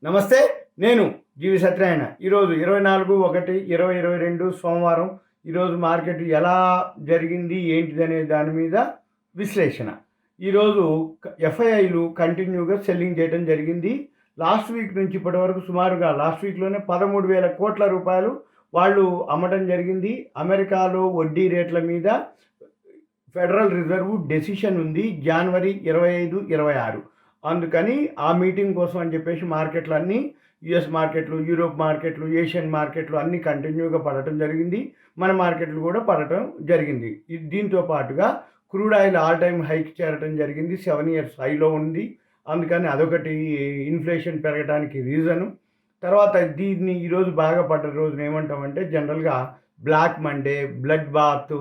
నమస్తే, నేను GVSatyanarayana. ఈరోజు 24/1/2022 సోమవారం. ఈరోజు మార్కెట్ ఎలా జరిగింది ఏంటిదనే దాని మీద విశ్లేషణ. ఈరోజు ఎఫ్ఐఐలు కంటిన్యూగా సెల్లింగ్ చేయడం జరిగింది. లాస్ట్ వీక్ నుంచి ఇప్పటి వరకు సుమారుగా లాస్ట్ వీక్లోనే 13,000 కోట్ల రూపాయలు వాళ్ళు అమ్మటం జరిగింది. అమెరికాలో వడ్డీ రేట్ల మీద ఫెడరల్ రిజర్వ్ డెసిషన్ ఉంది జనవరి 25, 26. అందుకని ఆ మీటింగ్ కోసం అని చెప్పేసి మార్కెట్లు అన్నీ యుఎస్ మార్కెట్లు, యూరోప్ మార్కెట్లు, ఏషియన్ మార్కెట్లు అన్నీ కంటిన్యూగా పడటం జరిగింది. మన మార్కెట్లు కూడా పడటం జరిగింది. దీంతో పాటుగా crude oil all time hike చేరటం జరిగింది. 7 years హైలో ఉంది. అందుకని అదొకటి ఇన్ఫ్లేషన్ పెరగడానికి రీజను. తర్వాత దీన్ని ఈరోజు బాగా పడ్డ రోజున ఏమంటామంటే జనరల్గా బ్లాక్ మండే, బ్లడ్ బాత్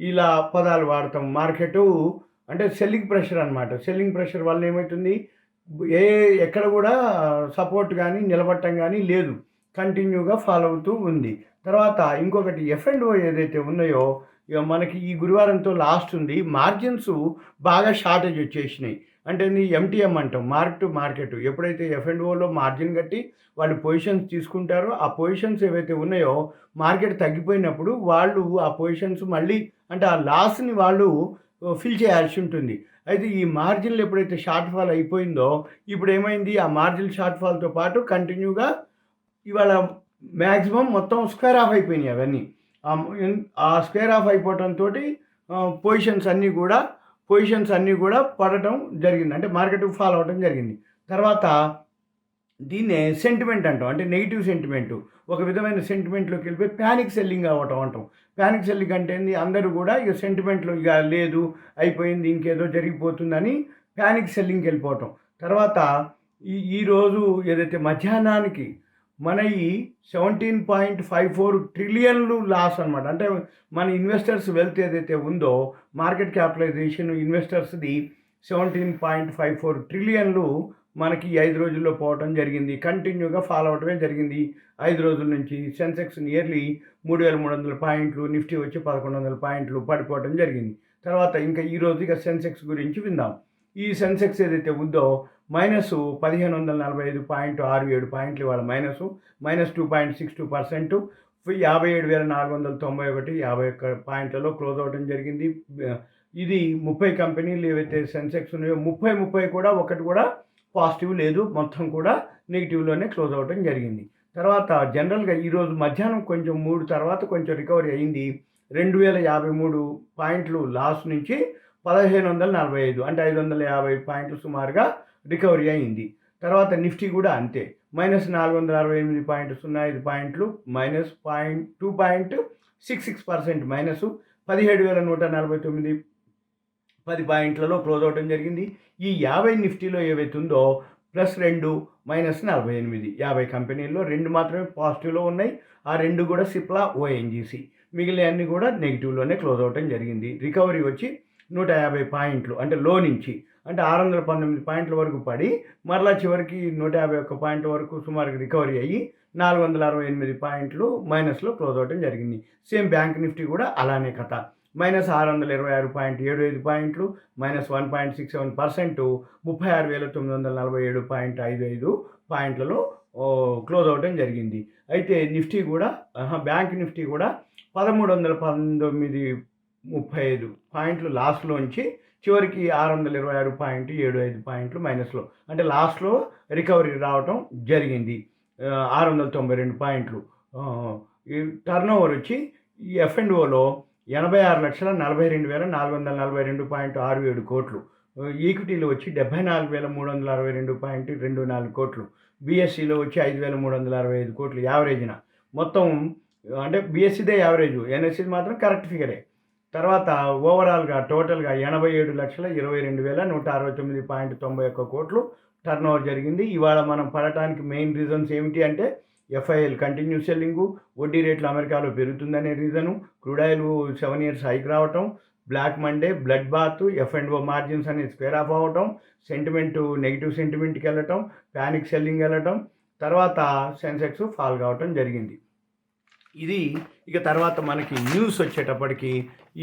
ఇలా పదాలు వాడతాం. మార్కెటు అంటే సెల్లింగ్ ప్రెషర్ అనమాట. సెల్లింగ్ ప్రెషర్ వల్ల ఏమవుతుంది, ఎక్కడ కూడా సపోర్ట్ కానీ నిలబట్టం కానీ లేదు, కంటిన్యూగా ఫాలో అవుతూ ఉంది. తర్వాత ఇంకొకటి F&O ఏదైతే ఉన్నాయో మనకి ఈ గురువారంతో లాస్ట్ ఉంది. మార్జిన్స్ బాగా షార్టేజ్ వచ్చేసినాయి. అంటే MTM అంటాం, మార్క్ టు మార్కెట్. ఎప్పుడైతే F&Oలో మార్జిన్ కట్టి వాళ్ళు పొజిషన్స్ తీసుకుంటారో ఆ పొజిషన్స్ ఏవైతే ఉన్నాయో మార్కెట్ తగ్గిపోయినప్పుడు వాళ్ళు ఆ పొజిషన్స్ మళ్ళీ అంటే ఆ లాస్ని వాళ్ళు ఫిల్ చేయాల్సి ఉంటుంది. అయితే ఈ మార్జిన్లు ఎప్పుడైతే షార్ట్ ఫాల్ అయిపోయిందో ఇప్పుడు ఏమైంది, ఆ మార్జిన్ షార్ట్ ఫాల్తో పాటు కంటిన్యూగా ఇవాళ మ్యాక్సిమం మొత్తం స్క్వేర్ ఆఫ్ అయిపోయినాయి. అవన్నీ ఆ స్క్వేర్ ఆఫ్ అయిపోవడంతో పొజిషన్స్ అన్నీ కూడా పడటం జరిగింది. అంటే మార్కెట్ ఫాల్ అవ్వడం జరిగింది. తర్వాత దీన్నే సెంటిమెంట్ అంటాం, అంటే నెగిటివ్ సెంటిమెంటు. ఒక విధమైన సెంటిమెంట్లోకి వెళ్ళిపోయి ప్యానిక్ సెల్లింగ్ అవ్వటం అంటాం. ప్యానిక్ సెల్లింగ్ అంటే ఏంది, అందరూ కూడా ఇక సెంటిమెంట్లో ఇక లేదు, అయిపోయింది, ఇంకేదో జరిగిపోతుందని ప్యానిక్ సెల్లింగ్కి వెళ్ళిపోవటం. తర్వాత ఈరోజు ఏదైతే మధ్యాహ్నానికి మన ఈ 17.54 ట్రిలియన్లు లాస్ అనమాట. అంటే మన ఇన్వెస్టర్స్ వెల్త్ ఏదైతే ఉందో మార్కెట్ క్యాపిటలైజేషన్ ఇన్వెస్టర్స్ది 17.54 ట్రిలియన్లు మనకి 5 రోజుల్లో పోవటం జరిగింది. కంటిన్యూగా ఫాలో అవటమే జరిగింది 5 రోజుల నుంచి. సెన్సెక్స్ నియర్లీ 3,300 పాయింట్లు, నిఫ్టీ వచ్చి 1,100 పాయింట్లు పడిపోవటం జరిగింది. తర్వాత ఇంకా ఈరోజు ఇక సెన్సెక్స్ గురించి విందాం. ఈ సెన్సెక్స్ ఏదైతే ఉందో -1,545.67 పాయింట్లు ఇవాళ -2.62%, 57,491 51 పాయింట్లలో క్లోజ్ అవ్వడం జరిగింది. ఇది 30 కంపెనీలు ఏవైతే సెన్సెక్స్ ఉన్నాయో 30 కూడా ఒకటి కూడా పాజిటివ్ లేదు, మొత్తం కూడా నెగిటివ్లోనే క్లోజ్ అవ్వడం జరిగింది. తర్వాత జనరల్గా ఈరోజు మధ్యాహ్నం కొంచెం 3 తర్వాత కొంచెం రికవరీ అయింది. 2,053 పాయింట్లు లాస్ నుంచి 1,545 అంటే 550 పాయింట్లు సుమారుగా రికవరీ అయింది. తర్వాత నిఫ్టీ కూడా అంతే, -468.05 పాయింట్లు -2.66% -17,149 10 పాయింట్లలో క్లోజ్ అవడం జరిగింది. ఈ 50 నిఫ్టీలో ఏవైతే ఉందో +2 -48, 50 కంపెనీల్లో 2 మాత్రమే పాజిటివ్లో ఉన్నాయి. ఆ 2 కూడా సిప్లా, ONGC. మిగిలిన అన్నీ కూడా నెగిటివ్లోనే క్లోజ్ అవడం జరిగింది. రికవరీ వచ్చి 150 పాయింట్లు, అంటే లో నుంచి అంటే 619 పాయింట్ల వరకు పడి మరలా చివరికి 151 పాయింట్ల వరకు సుమారుగా రికవరీ అయ్యి 468 పాయింట్లు మైనస్లో క్లోజ్ అవడం జరిగింది. సేమ్ బ్యాంక్ నిఫ్టీ కూడా అలానే కథ, -626.75 పాయింట్లు, -1.67%, 36,947.55 పాయింట్లలో క్లోజ్ అవడం జరిగింది. అయితే నిఫ్టీ కూడా బ్యాంక్ నిఫ్టీ కూడా 1,319.35 పాయింట్లు లాస్ట్లోంచి చివరికి 626.75 పాయింట్లు మైనస్లో, అంటే లాస్ట్లో రికవరీ రావటం జరిగింది. 692 పాయింట్లు. ఈ టర్న్ ఓవర్ వచ్చి ఈ F&Oలో 86,42,442.67 కోట్లు, ఈక్విటీలో వచ్చి 74,362.24 కోట్లు, BSEలో వచ్చి 5,365 కోట్లు యావరేజ్న. మొత్తం అంటే BSEదే యావరేజ్, NSE మాత్రం కరెక్ట్ ఫిగరే. తర్వాత ఓవరాల్గా టోటల్గా 87,22,169.91 కోట్లు టర్న్ ఓవర్ జరిగింది. ఇవాళ మనం పడటానికి మెయిన్ రీజన్స్ ఏమిటి అంటే FIL కంటిన్యూ సెల్లింగు, వడ్డీ రేట్లు అమెరికాలో పెరుగుతుందనే reason, crude oil 7 years hike రావటం, Black Monday, blood bath, F&O margins అనేది స్క్వేర్ ఆఫ్ అవ్వటం, సెంటిమెంటు నెగిటివ్ సెంటిమెంట్కి వెళ్ళటం, ప్యానిక్ సెల్లింగ్ వెళ్ళటం, తర్వాత సెన్సెక్స్ ఫాల్ కావటం జరిగింది. ఇది ఇక తర్వాత మనకి న్యూస్ వచ్చేటప్పటికి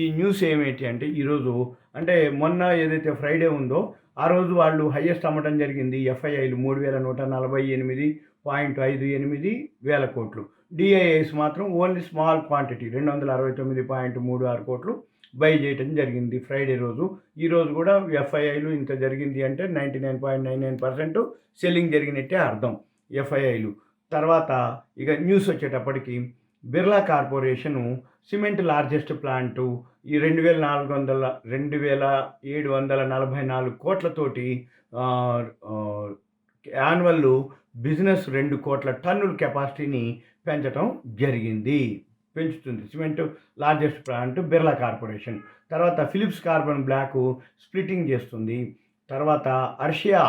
ఈ న్యూస్ ఏమిటి అంటే ఈరోజు అంటే మొన్న ఏదైతే ఫ్రైడే ఉందో ఆ రోజు వాళ్ళు హయ్యెస్ట్ అమ్మటం జరిగింది ఎఫ్ఐఐలు 3148.58 వేల కోట్లు. డిఐఐస్ మాత్రం ఓన్లీ స్మాల్ క్వాంటిటీ 269.36 కోట్లు బై చేయటం జరిగింది ఫ్రైడే రోజు. ఈరోజు కూడా ఎఫ్ఐఐలు ఇంత జరిగింది అంటే 99.99% సెల్లింగ్ జరిగినట్టే అర్థం ఎఫ్ఐఐలు. తర్వాత ఇక న్యూస్ వచ్చేటప్పటికి Birla corporation cement largest plant ఈ 2744 కోట్లతోటి యాన్యువల్ బిజినెస్ 2 కోట్ల టన్నుల కెపాసిటీని పెంచడం జరిగింది. పెంచుతుంది cement largest plant Birla corporation. తర్వాత ఫిలిప్స్ కార్బన్ బ్లాక్ స్ప్లిట్టింగ్ చేస్తుంది. తర్వాత అర్షియా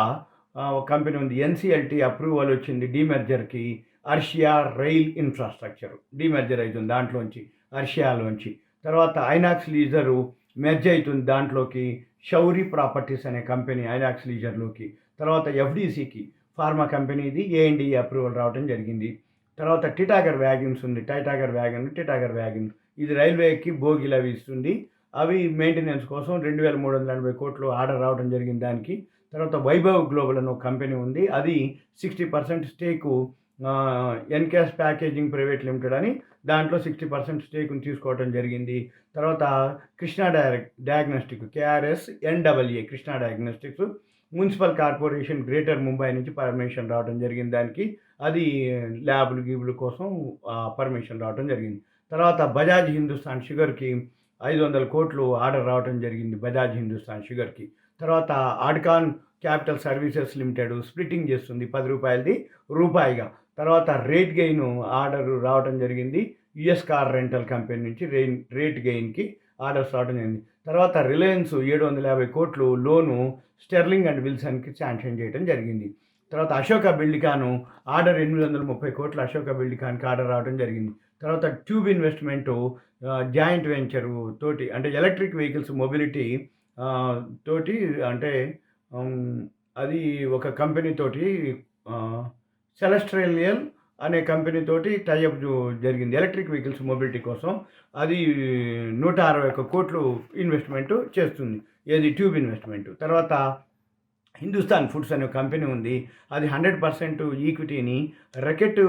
ఒక కంపెనీ ఉంది, ఎన్సిఎల్టీ అప్రూవల్ వచ్చింది డీమెర్జర్కి. అర్షియా రైల్ ఇన్ఫ్రాస్ట్రక్చర్ డీమెర్జర్ అవుతుంది దాంట్లోంచి, అర్షియాలోంచి. తర్వాత ఐనాక్స్ లీజరు మెర్జ్ అవుతుంది దాంట్లోకి, షౌరీ ప్రాపర్టీస్ అనే కంపెనీ ఐనాక్స్ లీజర్లోకి. తర్వాత ఎఫ్డీసీకి ఫార్మా కంపెనీది ఏఎండి అప్రూవల్ రావడం జరిగింది. తర్వాత టిటాగర్ వ్యాగన్స్ ఉంది, టిటాగర్ వ్యాగన్ ఇది రైల్వేకి బోగీలు అవి ఇస్తుంది. అవి మెయింటెనెన్స్ కోసం 2380 కోట్లు ఆర్డర్ రావడం జరిగింది దానికి. తర్వాత వైభవ్ గ్లోబల్ అని ఒక కంపెనీ ఉంది, అది 60% స్టేకు ఎన్కాస్ ప్యాకేజింగ్ ప్రైవేట్ లిమిటెడ్ అని దాంట్లో 60% స్టేక్ని తీసుకోవడం జరిగింది. తర్వాత Krishna diagnostic KRS NWA Krishna diagnostics municipal corporation greater Mumbai నుంచి పర్మిషన్ రావడం జరిగింది దానికి. అది ల్యాబులు గీబుల కోసం పర్మిషన్ రావడం జరిగింది. తర్వాత బజాజ్ హిందుస్థాన్ షుగర్కి 500 కోట్లు ఆర్డర్ రావడం జరిగింది బజాజ్ హిందుస్థాన్ షుగర్కి. తర్వాత ఆడ్కాన్ క్యాపిటల్ సర్వీసెస్ లిమిటెడ్ స్ప్లిట్టింగ్ చేస్తుంది 10 రూపాయలది రూపాయిగా. తర్వాత రేట్ గెయిన్ ఆర్డర్ రావడం జరిగింది యుఎస్ కార్ రెంటల్ కంపెనీ నుంచి రేట్ గెయిన్కి ఆర్డర్స్ రావడం జరిగింది. తర్వాత రిలయన్స్ 750 కోట్లు లోను స్టెర్లింగ్ అండ్ విల్సన్కి శాంక్షన్ చేయడం జరిగింది. తర్వాత అశోక బిల్డికాను ఆర్డర్ 830 కోట్లు అశోక బిల్డికాన్కి ఆర్డర్ రావడం జరిగింది. తర్వాత ట్యూబ్ ఇన్వెస్ట్మెంటు జాయింట్ వెంచరు తోటి అంటే ఎలక్ట్రిక్ వెహికల్స్ మొబిలిటీ తోటి అంటే అది ఒక కంపెనీ తోటి సెలెస్ట్రియల్ అనే కంపెనీ తోటి టైఅప్ జరిగింది ఎలక్ట్రిక్ వెహికల్స్ మొబిలిటీ కోసం. అది 161 కోట్లు ఇన్వెస్ట్మెంట్ చేస్తుంది, ఏది ట్యూబ్ ఇన్వెస్ట్మెంట్. తర్వాత హిందుస్థాన్ ఫుడ్స్ అనే కంపెనీ ఉంది, అది 100% ఈక్విటీని రకెట్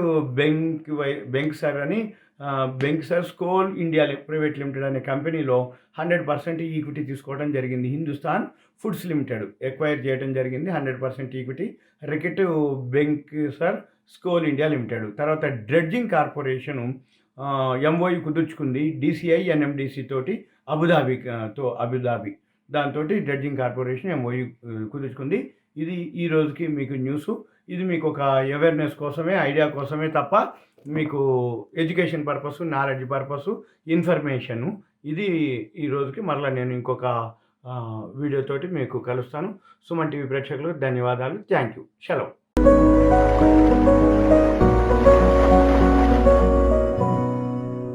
బెంక్సర్ అని బెంక్సర్ స్కోల్ ఇండియా ప్రైవేట్ లిమిటెడ్ అనే కంపెనీలో 100% ఈక్విటీ తీసుకోవడం జరిగింది. హిందుస్థాన్ ఫుడ్స్ లిమిటెడ్ ఎక్వైర్ చేయడం జరిగింది 100% equity Reckitt Benckiser Scholl India limited. తర్వాత డ్రెడ్జింగ్ కార్పొరేషను ఎంఓయు కుదుర్చుకుంది డిసిఐ ఎన్ఎండిసి తోటి అబుదాబి దాంతో డ్రెడ్జింగ్ కార్పొరేషన్ ఎంఓయు కుదుర్చుకుంది. ఇది ఈ రోజుకి మీకు న్యూస్. ఇది మీకు ఒక అవేర్నెస్ కోసమే, ఐడియా కోసమే తప్ప మీకు education purpose, knowledge purpose, information. ఇది ఈ రోజుకి. మరలా నేను ఇంకొక వీడియోతోటి మీకు కలుస్తాను. సుమన్ టీవీ ప్రేక్షకులకు ధన్యవాదాలు. Thank you. సెలవు.